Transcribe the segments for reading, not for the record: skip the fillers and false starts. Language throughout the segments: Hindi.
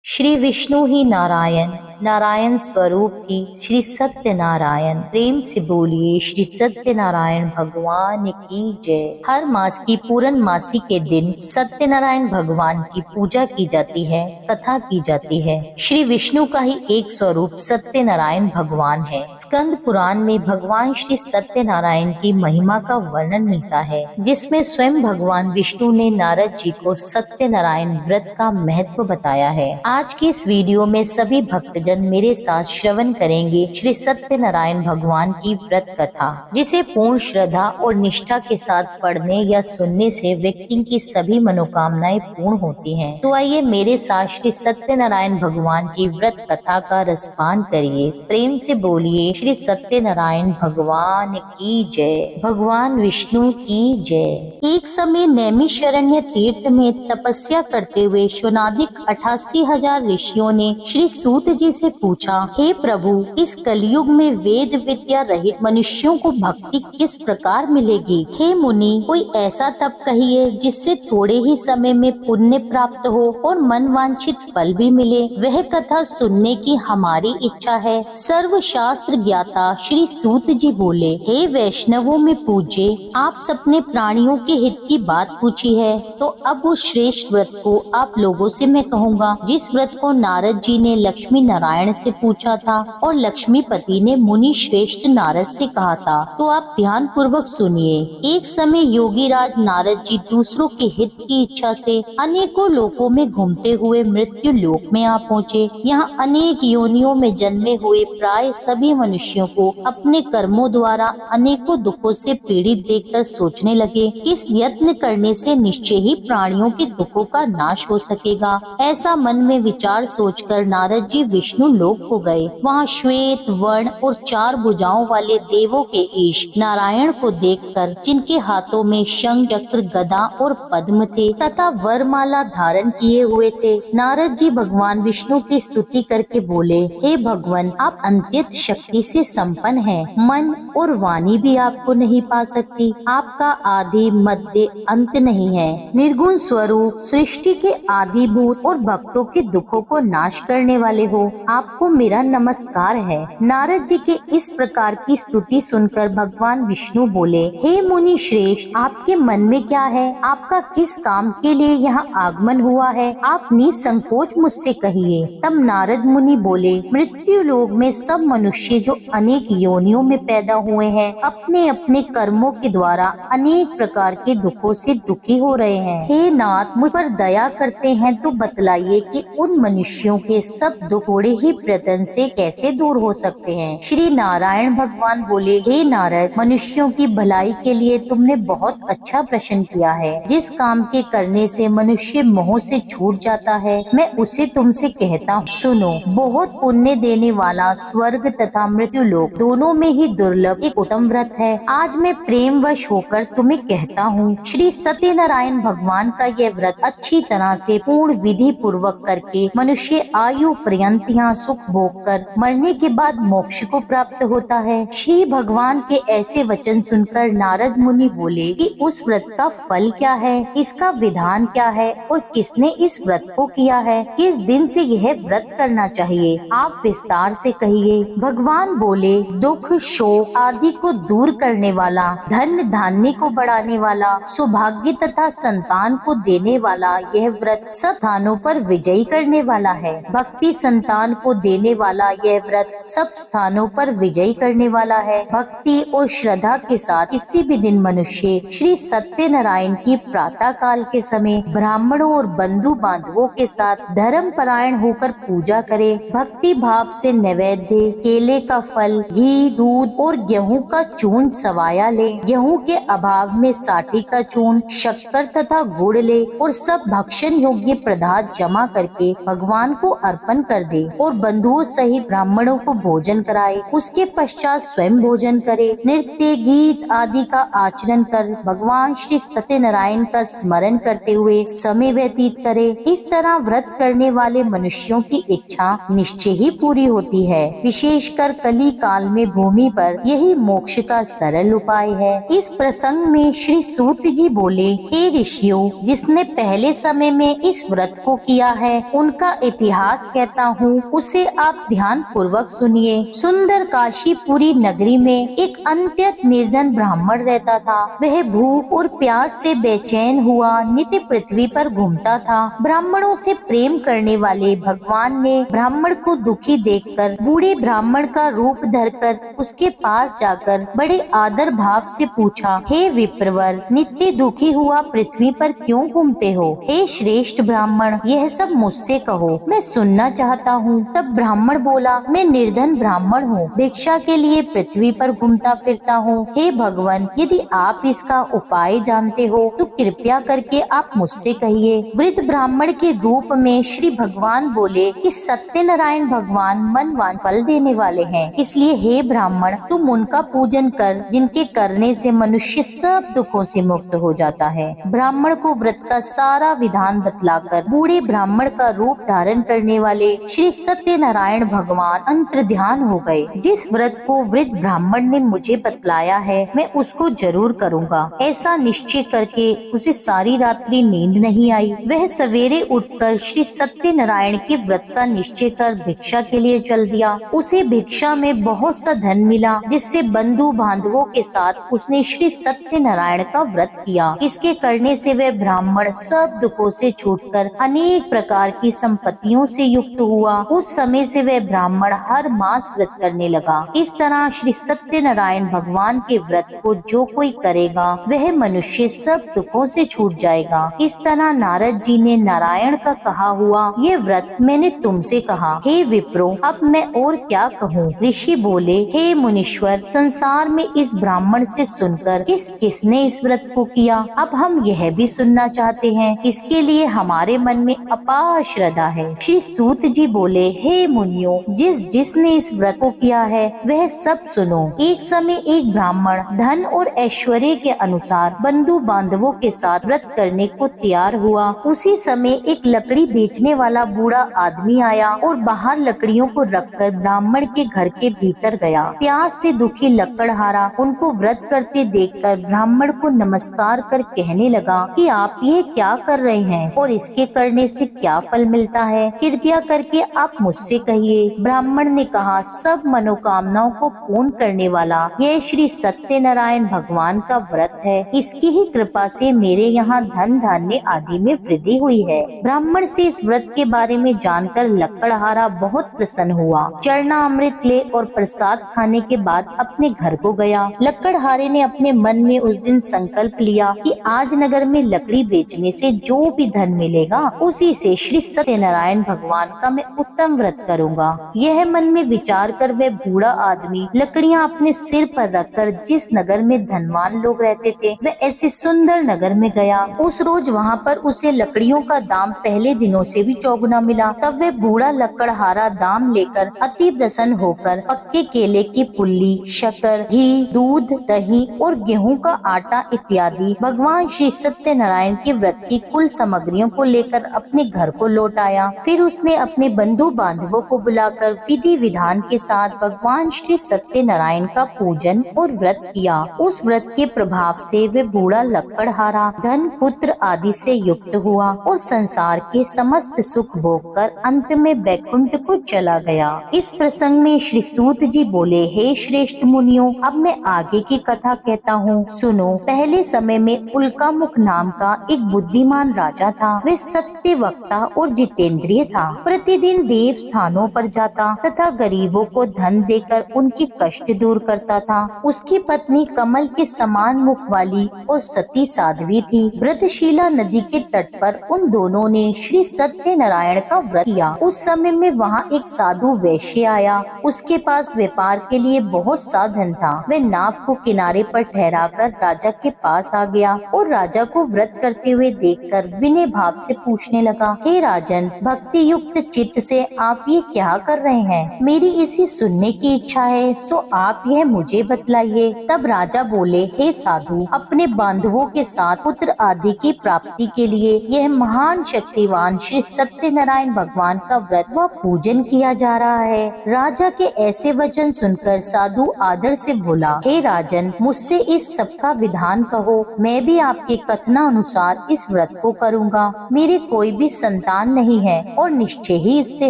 श्री विष्णु ही नारायण, नारायण स्वरूप ही श्री सत्यनारायण। प्रेम से बोलिए श्री सत्यनारायण भगवान की जय। हर मास की पूर्णमासी के दिन सत्यनारायण भगवान की पूजा की जाती है, कथा की जाती है। श्री विष्णु का ही एक स्वरूप सत्यनारायण भगवान है। स्कंद पुराण में भगवान श्री सत्यनारायण की महिमा का वर्णन मिलता है, जिसमें स्वयं भगवान विष्णु ने नारद जी को सत्यनारायण व्रत का महत्व बताया है। आज की इस वीडियो में सभी भक्तजन मेरे साथ श्रवण करेंगे श्री सत्यनारायण भगवान की व्रत कथा, जिसे पूर्ण श्रद्धा और निष्ठा के साथ पढ़ने या सुनने से व्यक्ति की सभी मनोकामनाएं पूर्ण होती हैं। तो आइए मेरे साथ श्री सत्यनारायण भगवान की व्रत कथा का रसपान करिए। प्रेम से बोलिए श्री सत्यनारायण भगवान की जय, भगवान विष्णु की जय। एक समय नैमिषारण्य तीर्थ में तपस्या करते हुए शौनादिक 88,000 ऋषियों ने श्री सूत जी से पूछा, हे प्रभु, इस कलयुग में वेद विद्या रहित मनुष्यों को भक्ति किस प्रकार मिलेगी? हे मुनि, कोई ऐसा तप कहिए जिससे थोड़े ही समय में पुण्य प्राप्त हो और मन वांछित फल भी मिले। वह कथा सुनने की हमारी इच्छा है। सर्व शास्त्र ज्ञाता श्री सूत जी बोले, हे वैष्णवों में पूज्य, आप सबने प्राणियों के हित की बात पूछी है, तो अब उस श्रेष्ठ व्रत को आप लोगों से मैं कहूँगा, जिस व्रत को नारद जी ने लक्ष्मी नारायण से पूछा था और लक्ष्मीपति ने मुनि श्रेष्ठ नारद से कहा था। तो आप ध्यान पूर्वक सुनिए। एक समय योगी राज नारद जी दूसरों के हित की इच्छा से अनेकों लोकों में घूमते हुए मृत्यु लोक में आ पहुँचे। यहाँ अनेक योनियों में जन्मे हुए प्राय सभी मनुष्यों को अपने कर्मों द्वारा अनेकों दुखों से पीड़ित देखकर सोचने लगे, किस यत्न करने से निश्चय ही प्राणियों के दुखों का नाश हो सकेगा। ऐसा मन में विचार सोचकर नारद जी विष्णु लोक को गए। वहाँ श्वेत वर्ण और 4 भुजाओं वाले देवों के ईश नारायण को देखकर, जिनके हाथों में शंख चक्र गदा और पद्म थे तथा वरमाला धारण किए हुए थे, नारद जी भगवान विष्णु की स्तुति करके बोले, हे भगवान, आप अत्यंत शक्ति से संपन्न हैं। मन और वाणी भी आपको नहीं पा सकती। आपका आदि मध्य अंत नहीं है। निर्गुण स्वरूप, सृष्टि के आदिभूत और भक्तों के दुखों को नाश करने वाले हो, आपको मेरा नमस्कार है। नारद जी के इस प्रकार की स्तुति सुनकर भगवान विष्णु बोले, हे मुनि श्रेष्ठ, आपके मन में क्या है? आपका किस काम के लिए यहाँ आगमन हुआ है? आप निसंकोच मुझसे कहिए। तब नारद मुनि बोले, मृत्यु लोक में सब मनुष्य जो अनेक योनियों में पैदा हुए हैं, अपने अपने कर्मों के द्वारा अनेक प्रकार के दुखों से दुखी हो रहे हैं। हे नाथ, मुझ पर दया करते हैं तो बतलाइए कि उन मनुष्यों के सब दुख थोड़े ही प्रयत्न से कैसे दूर हो सकते हैं। श्री नारायण भगवान बोले, हे नारद, मनुष्यों की भलाई के लिए तुमने बहुत अच्छा प्रश्न किया है। जिस काम के करने से मनुष्य मोह से छूट जाता है, मैं उसे तुमसे कहता हूँ, सुनो। बहुत पुण्य देने वाला स्वर्ग तथा मृत्यु लोक दोनों में ही दुर्लभ एक उत्तम व्रत है। आज मैं प्रेमवश होकर तुम्हें कहता हूँ, श्री सत्यनारायण भगवान का यह व्रत अच्छी तरह से पूर्ण विधि पूर्वक करके मनुष्य आयु पर्यंत यहाँ सुख भोग कर मरने के बाद मोक्ष को प्राप्त होता है। श्री भगवान के ऐसे वचन सुनकर नारद मुनि बोले कि उस व्रत का फल क्या है, इसका विधान क्या है और किसने इस व्रत को किया है, किस दिन से यह व्रत करना चाहिए, आप विस्तार से कहिए। भगवान बोले, दुख शोक आदि को दूर करने वाला, धन धान्य को बढ़ाने वाला, सौभाग्य तथा संतान को देने वाला यह व्रत सब स्थानों पर विजयी करने वाला है। भक्ति संतान को देने वाला यह व्रत सब स्थानों पर विजयी करने वाला है। भक्ति और श्रद्धा के साथ किसी भी दिन मनुष्य श्री सत्यनारायण की प्रातः काल के समय ब्राह्मणों और बंधु बांधवों के साथ धर्म परायण होकर पूजा करे। भक्ति भाव से नैवेद्य, केले का फल, घी, दूध और गेहूं का चूर्ण सवाया ले। गेहूं के अभाव में साठी का चूर्ण, शक्कर तथा गुड़ ले और सब भक्षण योग्य पदार्थ जमा करके भगवान को अर्पण कर दे और बंधुओं सहित ब्राह्मणों को भोजन कराए। उसके पश्चात स्वयं भोजन करे, नृत्य गीत आदि का आचरण कर भगवान श्री सत्यनारायण का स्मरण करते हुए समय व्यतीत करे। इस तरह व्रत करने वाले मनुष्यों की इच्छा निश्चय ही पूरी होती है। विशेषकर कली काल में भूमि पर यही मोक्ष का सरल उपाय है। इस प्रसंग में श्री सूत जी बोले, हे ऋषियों, जिसने पहले समय में इस व्रत को किया है उनका इतिहास कहता हूँ, उसे आप ध्यान पूर्वक सुनिए। सुंदर काशीपुरी नगरी में एक अत्यंत निर्धन ब्राह्मण रहता था। वह भूख और प्यास से बेचैन हुआ नित्य पृथ्वी पर घूमता था। ब्राह्मणों से प्रेम करने वाले भगवान ने ब्राह्मण को दुखी देखकर बूढ़े ब्राह्मण का रूप धरकर उसके पास जाकर बड़े आदर भाव से पूछा, हे विप्रवर, नित्य दुखी हुआ पृथ्वी पर क्यों घूमते हो? हे श्रेष्ठ ब्राह्मण, यह सब मुझसे कहो, मैं सुनना चाहता हूँ। तब ब्राह्मण बोला, मैं निर्धन ब्राह्मण हूँ, भिक्षा के लिए पृथ्वी पर घूमता फिरता हूँ। हे भगवान, यदि आप इसका उपाय जानते हो तो कृपया करके आप मुझसे कहिए। वृद्ध ब्राह्मण के रूप में श्री भगवान बोले कि सत्यनारायण भगवान मनवांछित फल देने वाले हैं, इसलिए हे ब्राह्मण, तुम उनका पूजन कर जिनके करने से मनुष्य सब दुखों से मुक्त हो जाता है। ब्राह्मण को व्रत का सारा विधान बतलाकर बूढ़े ब्राह्मण का रूप धारण करने वाले श्री सत्यनारायण भगवान अंतर्ध्यान हो गए। जिस व्रत को वृद्ध ब्राह्मण ने मुझे बतलाया है मैं उसको जरूर करूँगा। ऐसा निश्चय करके उसे सारी रात्रि नींद नहीं आई। वह सवेरे उठकर श्री सत्यनारायण के व्रत का निश्चय कर भिक्षा के लिए चल दिया। उसे भिक्षा में बहुत सा धन मिला, जिससे बंधु बांधवों के साथ उसने श्री सत्यनारायण का व्रत किया। इसके करने से वह ब्राह्मण सब दुखों से छूटकर अनेक प्रकार की संपत्तियों से युक्त हुआ। उस समय से वह ब्राह्मण हर मास व्रत करने लगा। इस तरह श्री सत्यनारायण भगवान के व्रत को जो कोई करेगा वह मनुष्य सब दुखों से छूट जाएगा। इस तरह नारद जी ने नारायण का कहा हुआ ये व्रत मैंने तुमसे कहा। हे विप्रो, अब मैं और क्या कहूँ? ऋषि बोले, हे मुनीश्वर, संसार में इस ब्राह्मण से सुनकर किसने इस व्रत को किया, अब हम यह भी सुनना चाहते हैं। इसके लिए हमारे मन में अपार श्रद्धा है। श्री सूत जी बोले, हे मुनियों, जिसने इस व्रत को किया है वह सब सुनो। एक समय एक ब्राह्मण धन और ऐश्वर्य के अनुसार बंधु बांधवों के साथ व्रत करने को तैयार हुआ। उसी समय एक लकड़ी बेचने वाला बूढ़ा आदमी आया और बाहर लकड़ियों को रखकर ब्राह्मण के घर के भीतर गया। प्यास से दुखी लकड़हारा उनको व्रत करते देखकर ब्राह्मण को नमस्कार कर कहने लगा कि आप ये क्या कर रहे हैं और इसके करने से क्या फल मिलता है, कृपया करके आप मुझसे कहिए। ब्राह्मण ने कहा, सब मनोकामनाओं को पूर्ण करने वाला यह श्री सत्यनारायण भगवान का व्रत है। इसकी ही कृपा से मेरे यहाँ धन धान्य आदि में वृद्धि हुई है। ब्राह्मण से इस व्रत के बारे में जानकर लकड़हारा बहुत प्रसन्न हुआ। चरना अमृत ले और प्रसाद खाने के बाद अपने घर को गया। लकड़हारे ने अपने मन में उस दिन संकल्प लिया कि आज नगर में लकड़ी बेचने से जो भी धन मिलेगा उसी से श्री सत्यनारायण भगवान का मैं उत्तम व्रत करूंगा। यह मन में विचार कर वह बूढ़ा आदमी लकड़ियां अपने सिर पर रखकर जिस नगर में धनवान लोग रहते थे वह ऐसे सुंदर नगर में गया। उस रोज वहाँ पर उसे लकड़ियों का दाम पहले दिनों से भी चौगुना मिला। तब वह बूढ़ा लकड़हारा दाम लेकर अति प्रसन्न होकर पक्के केले की पुल्ली, शक्कर, घी, दूध, दही और गेहूं का आटा इत्यादि भगवान श्री सत्यनारायण के व्रत की कुल सामग्रियों को लेकर अपने घर को लौट आया। फिर उसने अपने बंधु बांधवों को बुलाकर विधि विधान के साथ भगवान श्री सत्यनारायण का पूजन और व्रत किया। उस व्रत के प्रभाव से वे बूढ़ा लकड़हारा धन, पुत्र आदि से युक्त हुआ और संसार के समस्त सुख भोग कर अंत में बैकुंठ को चला गया। इस प्रसंग में श्री सूत जी बोले, हे श्रेष्ठ मुनियों, अब मैं आगे की कथा कहता हूँ, सुनो। पहले समय में उल्कामुख नाम का एक बुद्धिमान राजा था। वह सत्य वक्ता और जितेंद्रिय था। प्रतिदिन देव स्थानों पर जाता तथा गरीबों को धन देकर उनके कष्ट दूर करता था। उसकी पत्नी कमल के समान मुख वाली और सती साध्वी थी। व्रतशिला नदी के तट पर उन दोनों ने श्री सत्यनारायण का व्रत किया। उस समय में वहाँ एक साधु वैश्य आया। उसके पास व्यापार के लिए बहुत सा धन था। वह नाव को किनारे पर ठहराकर राजा के पास आ गया और राजा को व्रत करते हुए देखकर विनय भाव से पूछने लगा, हे राजन, भक्ति युक्त चित्त से आप ये क्या कर रहे हैं? मेरी इसी सुनने की इच्छा है, सो आप यह मुझे बतलाइए। तब राजा बोले, हे साधु, अपने बांधवों के साथ पुत्र आदि की प्राप्ति के लिए यह महान शक्तिवान श्री सत्यनारायण भगवान का व्रत व पूजन किया जा रहा है। राजा के ऐसे वचन सुनकर साधु आदर से बोला, हे राजन, मुझसे इस सब का विधान कहो, मैं भी आपके कथना अनुसार इस व्रत को करूँगा। मेरी कोई भी संतान नहीं है और निश्चय ही इससे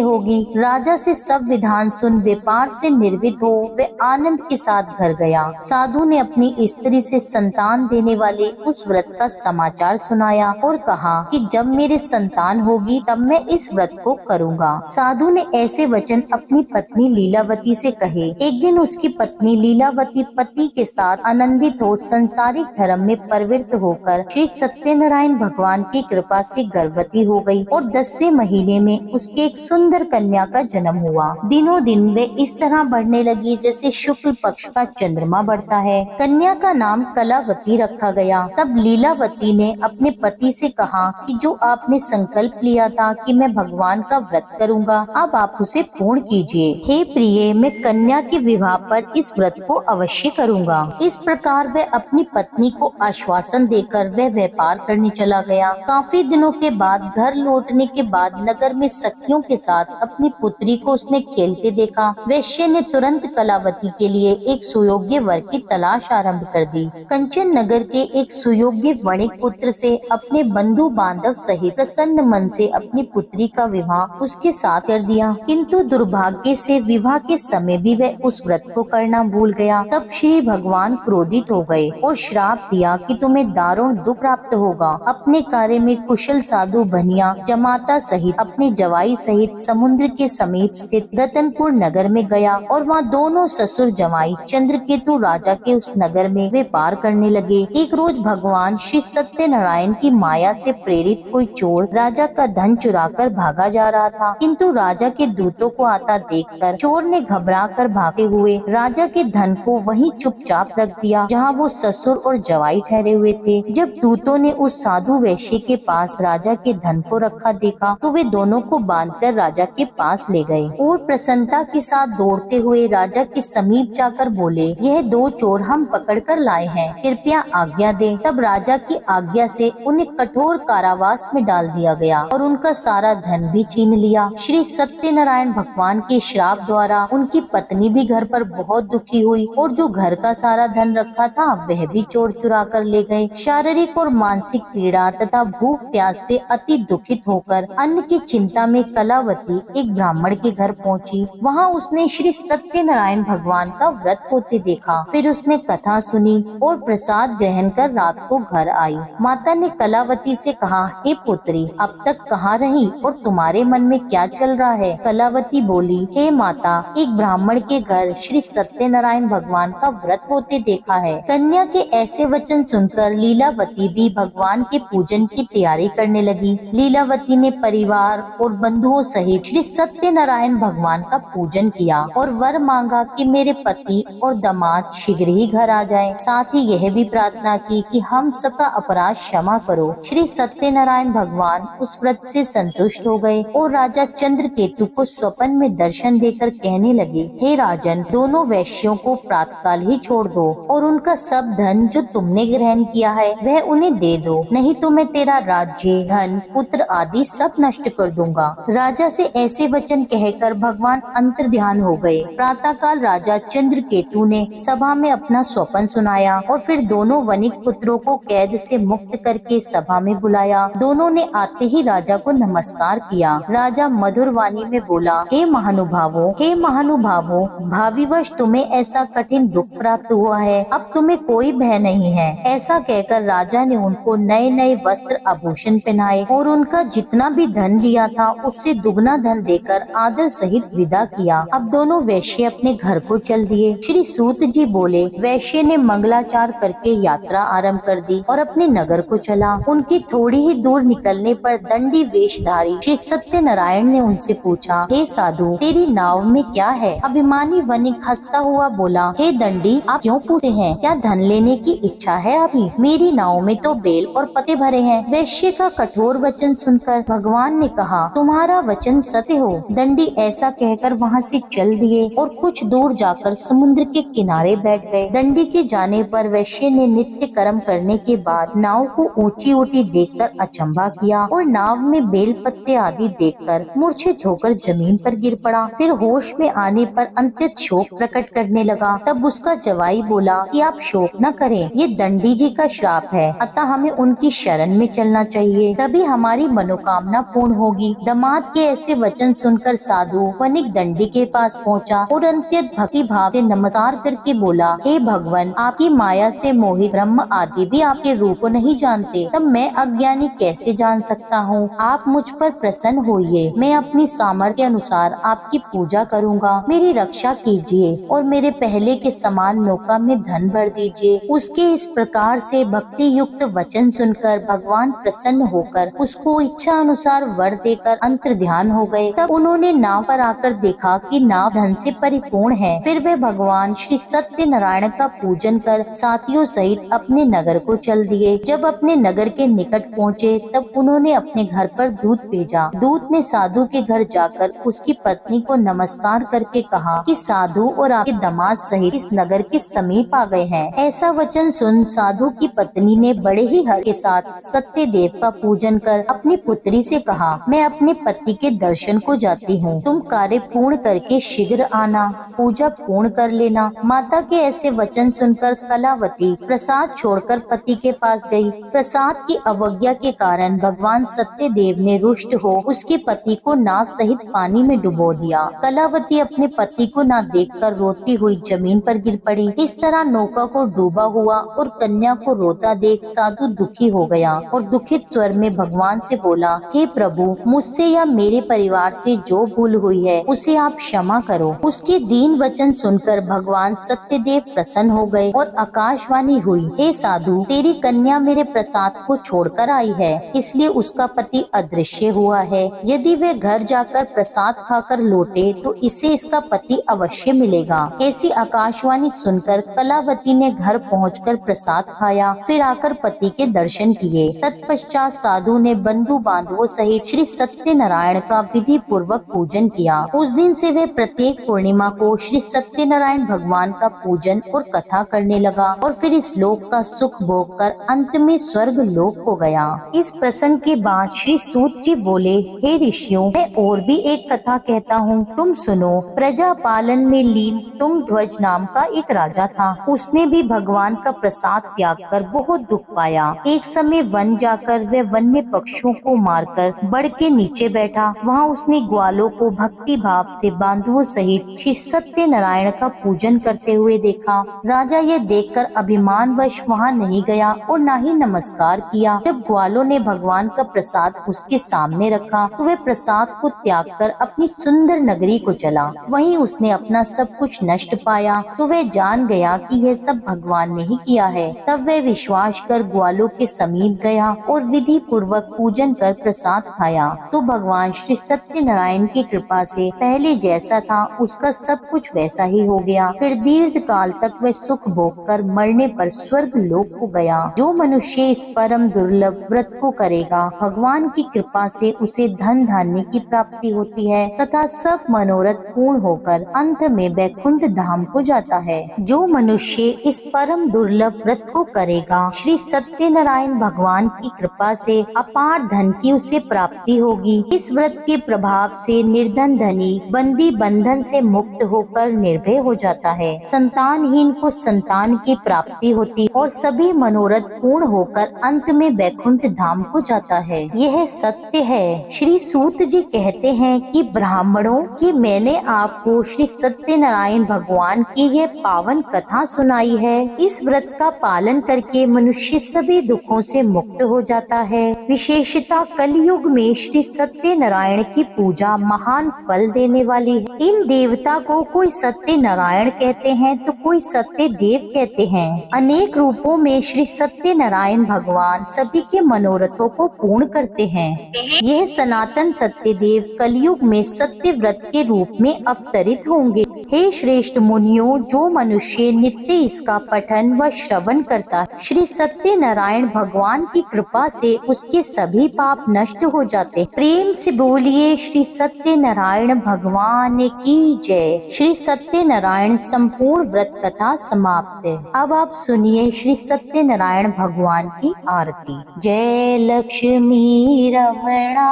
होगी। राजा से सब विधान सुन व्यापार से निर्वित हो वे आनंद के साथ घर गया। साधु ने अपनी स्त्री से संतान देने वाले उस व्रत का समाचार सुनाया और कहा कि जब मेरे संतान होगी तब मैं इस व्रत को करूँगा। साधु ने ऐसे वचन अपनी पत्नी लीलावती से कहे। एक दिन उसकी पत्नी लीलावती पति के साथ आनंदित हो संसारिक धर्म में प्रवृत्त होकर श्री सत्यनारायण भगवान की कृपा से गर्भवती हो गई और 10वें महीने में उसके एक सुंदर कन्या का जन्म हुआ। दिनों दिन वे इस तरह बढ़ने लगी जैसे शुक्ल पक्ष का चंद्रमा बढ़ता है। कन्या का नाम कलावती रखा गया। तब लीलावती ने अपने पति से कहा कि जो आपने संकल्प लिया था कि मैं भगवान का व्रत करूंगा, अब आप उसे पूर्ण कीजिए। हे प्रिय, मैं कन्या के विवाह पर इस व्रत को अवश्य करूंगा। इस प्रकार वह अपनी पत्नी को आश्वासन देकर वह व्यापार करने चला गया। काफी दिनों के बाद घर लौटने के बाद नगर में सखियों के साथ अपनी पुत्री को उसने खेलते देखा। वैश्य ने तुरंत कलावती के लिए एक सुयोग्य वर की तलाश आरंभ कर दी। कंचन नगर के एक सुयोग्य वणिक पुत्र से अपने बंधु बांधव सहित प्रसन्न मन से अपनी पुत्री का विवाह उसके साथ कर दिया। किंतु दुर्भाग्य से विवाह के समय भी वह उस व्रत को करना भूल गया। तब श्री भगवान क्रोधित हो गए और श्राप दिया कि तुम्हें दारुण दुख प्राप्त होगा। अपने कार्य में कुशल साधु बनिया जमाता सहित अपने जवाई सहित समुद्र के समीप स्थित रतनपुर नगर में गया और वहाँ दोनों ससुर जमाई चंद्रकेतु राजा के उस नगर में व्यापार करने लगे। एक रोज भगवान श्री सत्यनारायण की माया से प्रेरित कोई चोर राजा का धन चुराकर भागा जा रहा था, किंतु राजा के दूतों को आता देखकर चोर ने घबराकर भागते हुए राजा के धन को वहीं चुपचाप रख दिया जहाँ वो ससुर और जवाई ठहरे हुए थे। जब दूतों ने उस साधु वैश्य के पास राजा के धन को रखा देखा तो वे दोनों को बांधकर राजा के पास ले गए और प्रसन्नता के साथ दौड़ते हुए राजा के समीप जाकर बोले, यह दो चोर हम पकड़कर लाए हैं, कृपया आज्ञा दें। तब राजा की आज्ञा से उन्हें कठोर कारावास में डाल दिया गया और उनका सारा धन भी छीन लिया। श्री सत्यनारायण भगवान के श्राप द्वारा उनकी पत्नी भी घर पर बहुत दुखी हुई और जो घर का सारा धन रखा था वह भी चोर चुरा कर ले गए। शारीरिक और मानसिक पीड़ा तथा भूख प्यास से अति दुखित होकर अन्न की चिंता में कलावती एक ब्राह्मण के घर पहुंची। वहां उसने श्री सत्यनारायण भगवान का व्रत होते देखा। फिर उसने कथा सुनी और प्रसाद ग्रहण कर रात को घर आई। माता ने कलावती से कहा, हे पुत्री, अब तक कहाँ रही और तुम्हारे मन में क्या चल रहा है? कलावती बोली, हे माता, एक ब्राह्मण के घर श्री सत्यनारायण भगवान का व्रत होते देखा है। कन्या के ऐसे वचन सुनकर लीलावती भी भगवान के पूजन की तैयारी करने लगी। लीलावती ने परिवार और बंधुओं सहित श्री सत्यनारायण भगवान का पूजन किया और वर मांगा कि मेरे पति और दामाद शीघ्र ही घर आ जाएं। साथ ही यह भी प्रार्थना की कि हम सबका अपराध क्षमा करो। श्री सत्यनारायण भगवान उस व्रत से संतुष्ट हो गए और राजा चंद्रकेतु को स्वप्न में दर्शन देकर कहने लगे, हे राजन, दोनों वैश्यों को प्रातःकाल ही छोड़ दो और उनका सब धन जो तुमने ग्रहण किया है वह उन्हें दे दो, नहीं तो मैं तेरा राज्य, धन, पुत्र आदि सब नष्ट कर दूंगा। राजा से ऐसे वचन कहकर भगवान अंतर्ध्यान हो गए। प्रातःकाल राजा चंद्रकेतु ने सभा में अपना स्वप्न सुनाया और फिर दोनों वणिक पुत्रों को कैद से मुक्त करके सभा में बुलाया। दोनों ने आते ही राजा को नमस्कार किया। राजा मधुर वाणी में बोला, हे महानुभावों, भाविवश तुम्हें ऐसा कठिन दुख प्राप्त हुआ है, अब तुम्हें कोई भय नहीं है। ऐसा कहकर राजा ने उनको नए नए वस्त्र आभूषण पहनाए और उनका जितना भी धन लिया था उससे दुगना धन देकर आदर सहित विदा किया। अब दोनों वैश्य अपने घर को चल दिए। श्री सूत जी बोले, वैश्य ने मंगलाचार करके यात्रा आरंभ कर दी और अपने नगर को चला। उनकी थोड़ी ही दूर निकलने पर दंडी वेशधारी श्री सत्यनारायण ने उनसे पूछा, हे साधु, तेरी नाव में क्या है? अभिमानी वणिक हंसता हुआ बोला, हे दंडी, आप क्यों पूछते हैं? क्या धन लेने की इच्छा है? अभी मेरी नाव में तो बेल और पत्ते भरे हैं। वैश्य का कठोर वचन सुनकर भगवान ने कहा, तुम्हारा वचन सत्य हो। दंडी ऐसा कहकर वहाँ से चल दिए और कुछ दूर जाकर समुद्र के किनारे बैठ गए। दंडी के जाने पर वैश्य ने नित्य कर्म करने के बाद नाव को ऊंची ऊंची देखकर अचंभा किया और नाव में बेल पत्ते आदि देखकर मूर्छित होकर जमीन पर गिर पड़ा। फिर होश में आने पर अत्यंत शोक प्रकट करने लगा। तब उसका जवाई बोला कि आप शोक न करें, ये दंडी जी का श्राप है, अतः हमें उनकी शरण में चलना चाहिए, तभी हमारी मनोकामना पूर्ण होगी। दामाद के ऐसे वचन सुनकर साधु वणिक दंडी के पास पहुंचा और अत्यंत भक्ति भाव से नमस्कार करके बोला, हे भगवान, आपकी माया से मोहित ब्रह्म आदि भी आपके रूप को नहीं जानते, तब मैं अज्ञानी कैसे जान सकता हूँ। आप मुझ पर प्रसन्न होइए, मैं अपनी सामर्थ्य अनुसार आपकी पूजा करूँगा। मेरी रक्षा कीजिए और मेरे पहले के समान नौका में धन भर दीजिए। उसके इस प्रकार से भक्ति युक्त वचन सुनकर भगवान प्रसन्न होकर उसको इच्छा अनुसार वर देकर अंतर ध्यान हो गए। तब उन्होंने नाव पर आकर देखा कि नाव धन से परिपूर्ण है। फिर वे भगवान श्री सत्यनारायण का पूजन कर साथियों सहित अपने नगर को चल दिए। जब अपने नगर के निकट पहुँचे तब उन्होंने अपने घर पर दूत भेजा। दूत ने साधु के घर जाकर उसकी पत्नी को नमस्कार करके कहा कि साधु और आपके दामाद सहित इस नगर के समीप आ गए हैं। ऐसा वचन सुन साधु की पत्नी ने बड़े ही हर्ष के साथ सत्य देव का पूजन कर अपनी पुत्री से कहा, मैं अपने पति के दर्शन को जाती हूँ, तुम कार्य पूर्ण करके शीघ्र आना, पूजा पूर्ण कर लेना। माता के ऐसे वचन सुनकर कलावती प्रसाद छोड़कर पति के पास गई। प्रसाद की अवज्ञा के कारण भगवान सत्य देव ने रुष्ट हो उसके पति को नाव सहित पानी में डुबो दिया। कलावती अपने पति को न देखकर रोती हुई जमीन पर गिर पड़ी। इस तरह नौका को डूबा हुआ और कन्या को रोता देख साधु दुखी हो गया और दुखित स्वर में भगवान से बोला, हे प्रभु, मुझसे या मेरे परिवार से जो भूल हुई है उसे आप क्षमा करो। उसके दीन वचन सुनकर भगवान सत्यदेव प्रसन्न हो गए और आकाशवाणी हुई, हे साधु, तेरी कन्या मेरे प्रसाद को छोड़कर आई है, इसलिए उसका पति अदृश्य हुआ है। यदि वे घर जाकर प्रसाद खाकर लौटे तो इसे इसका पति अवश्य मिलेगा। ऐसी आकाशवाणी सुनकर कलावती ने घर पहुंचकर प्रसाद खाया, फिर आकर पति के दर्शन किए। तत्पश्चात साधु ने बंधु बांधवों सहित श्री सत्यनारायण का विधि पूर्वक पूजन किया। उस दिन से वे प्रत्येक पूर्णिमा को श्री सत्यनारायण भगवान का पूजन और कथा करने लगा और फिर इस लोक का सुख भोग कर अंत में स्वर्ग लोक हो गया। इस प्रसंग के बाद श्री सूत जी बोले, हे ऋषियों, मैं और भी एक कथा कहता हूँ, तुम सुनो। प्रजा पालन में लीन तुंगध्वज नाम का एक राजा था। उसने भी भगवान का प्रसाद त्याग कर बहुत दुख पाया। एक समय वन जाकर वह वन्य पक्षियों को मारकर बड़ के नीचे बैठा। वहाँ उसने ग्वालों को भक्ति भाव से बांधवों सहित श्री सत्यनारायण का पूजन करते हुए देखा। राजा ये देखकर अभिमानवश वहाँ नहीं गया और न ही नमस्कार किया। जब ग्वालों ने भगवान का प्रसाद उसके सामने रखा तो वह प्रसाद को त्याग कर अपनी सुंदर नगरी को चला। वहीं उसने अपना सब कुछ नष्ट पाया तो वह जान गया कि यह सब भगवान ने ही किया है। तब वह विश्वास कर ग्वालों के समीप गया और विधि पूर्वक पूजन कर प्रसाद खाया तो भगवान श्री सत्यनारायण की कृपा से पहले जैसा था उसका सब कुछ वैसा ही हो गया। फिर दीर्घ काल तक वह सुख भोग कर मरने पर स्वर्ग लोक को गया। जो मनुष्य इस परम दुर्लभ व्रत को करेगा, भगवान की कृपा से उसे धन धान्य की प्राप्ति होती है तथा सब मनोरथ पूर्ण होकर अंत में वैकुंठ धाम को जाता है। जो मनुष्य इस परम दुर्लभ व्रत को करेगा, श्री सत्यनारायण भगवान की कृपा से अपार धन की उसे प्राप्ति होगी। इस व्रत के प्रभाव से निर्धन धनी बंदी बंधन से मुक्त होकर निर्भय हो जाता है। संतानहीन को संतान की प्राप्ति होती और सभी मनोरथ पूर्ण होकर अंत में वैकुंठ धाम को जाता है। यह सत्य है। श्री सूत जी कहते हैं कि ब्राह्मणों की मैंने आपको श्री सत्यनारायण भगवान की यह पावन कथा सुनाई है। इस व्रत का पालन करके मनुष्य सभी दुखों से मुक्त हो जाता है। विशेषता कलयुग में श्री सत्यनारायण की पूजा महान फल देने वाली है। इन देवता को कोई सत्यनारायण कहते हैं तो कोई सत्य देव कहते हैं। अनेक रूपों में श्री सत्यनारायण भगवान सभी के मनोरथों को पूर्ण करते हैं। यह सनातन सत्य देव कलयुग में सत्य व्रत के रूप में अवतरित होंगे। हे श्रेष्ठ मुनियों, जो मनुष्य नित्य इसका पठन व श्रवण करता है, श्री सत्यनारायण भगवान की कृपा से उसके सभी पाप नष्ट हो जाते। प्रेम से बोलिए बोलिए श्री सत्यनारायण भगवान की जय। श्री सत्यनारायण संपूर्ण व्रत कथा समाप्त है। अब आप सुनिए श्री सत्यनारायण भगवान की आरती। जय लक्ष्मी रमणा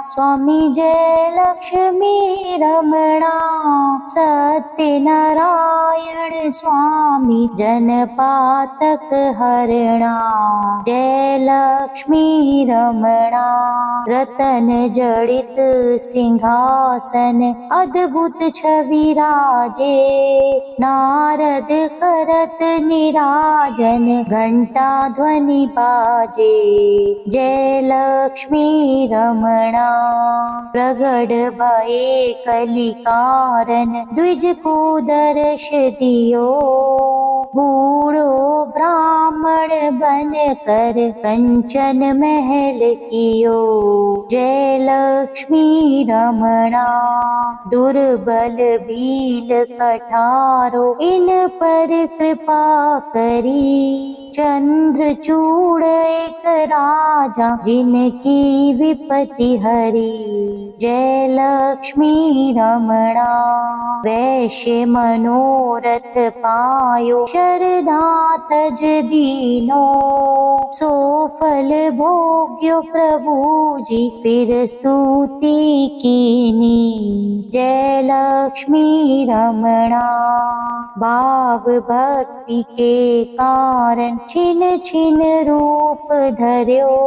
स्वामी, जय लक्ष्मी रमणा सत्यनारायण स्वामी, जनपातक हरणा। जय लक्ष्मी रमणा रतन जड़ित सिंहासन, अद्भुत छवि राजे। नारद करत निराजन, घंटा ध्वनि बाजे। जय लक्ष्मी रमणा प्रगट भये कलिकारण, द्विज को दर्श दियो। बूढ़ो ब्राह्मण बन कर कंचन महल कियो। जय लक्ष्मी रमणा दुर्बल भील कठारो, इन पर कृपा करी। चंद्रचूड़ एक राजा, जिनकी विपत्ति हरी। जय लक्ष्मी रमणा वैश्य मनोरथ पायो, शरधा तज दीनो। सो फल भोग्यो प्रभु जी, फिर स्तुति कीनी। जय लक्ष्मी रमणा भाव भक्ति के कारण, छिन छिन रूप धर्यो।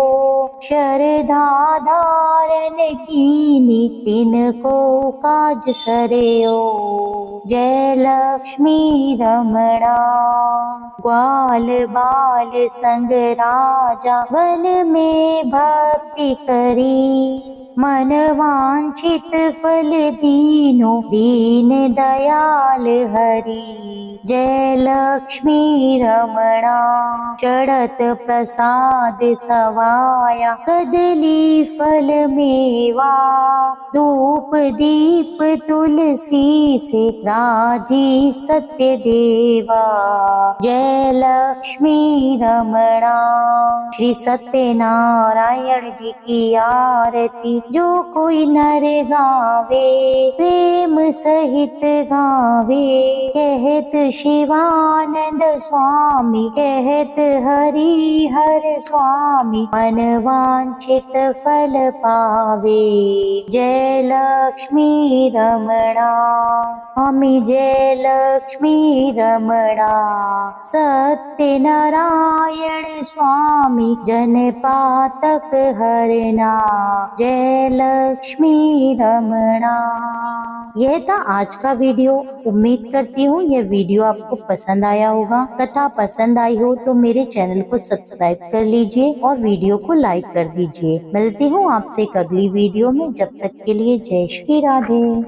शरधा धारण कीनी, तिनको काज सरयो। जय लक्ष्मी रमणा ग्वाल बाल संग राजा, वन में भक्ति करी। मन वांछित फल दीनो, दीन दयाल हरि। जय लक्ष्मी रमणा चढ़त प्रसाद सवाया, कदली फल मेवा। धूप दीप तुलसी से, राजी सत्य देवा। जय लक्ष्मी रमणा श्री सत्यनारायण जी की आरती, जो कोई नर गावे, प्रेम सहित गावे। कहत शिवानंद स्वामी, कहत हरि हर स्वामी, मन वांछित फल पावे। जय लक्ष्मी रमणा स्वामी, जय लक्ष्मी रमणा सत्यनारायण स्वामी, जनपातक हरना। जय लक्ष्मी रमणा। यह था आज का वीडियो। उम्मीद करती हूँ यह वीडियो आपको पसंद आया होगा। कथा पसंद आई हो तो मेरे चैनल को सब्सक्राइब कर लीजिए और वीडियो को लाइक कर दीजिए। मिलती हूँ आपसे एक अगली वीडियो में। जब तक के लिए जय श्री राधे।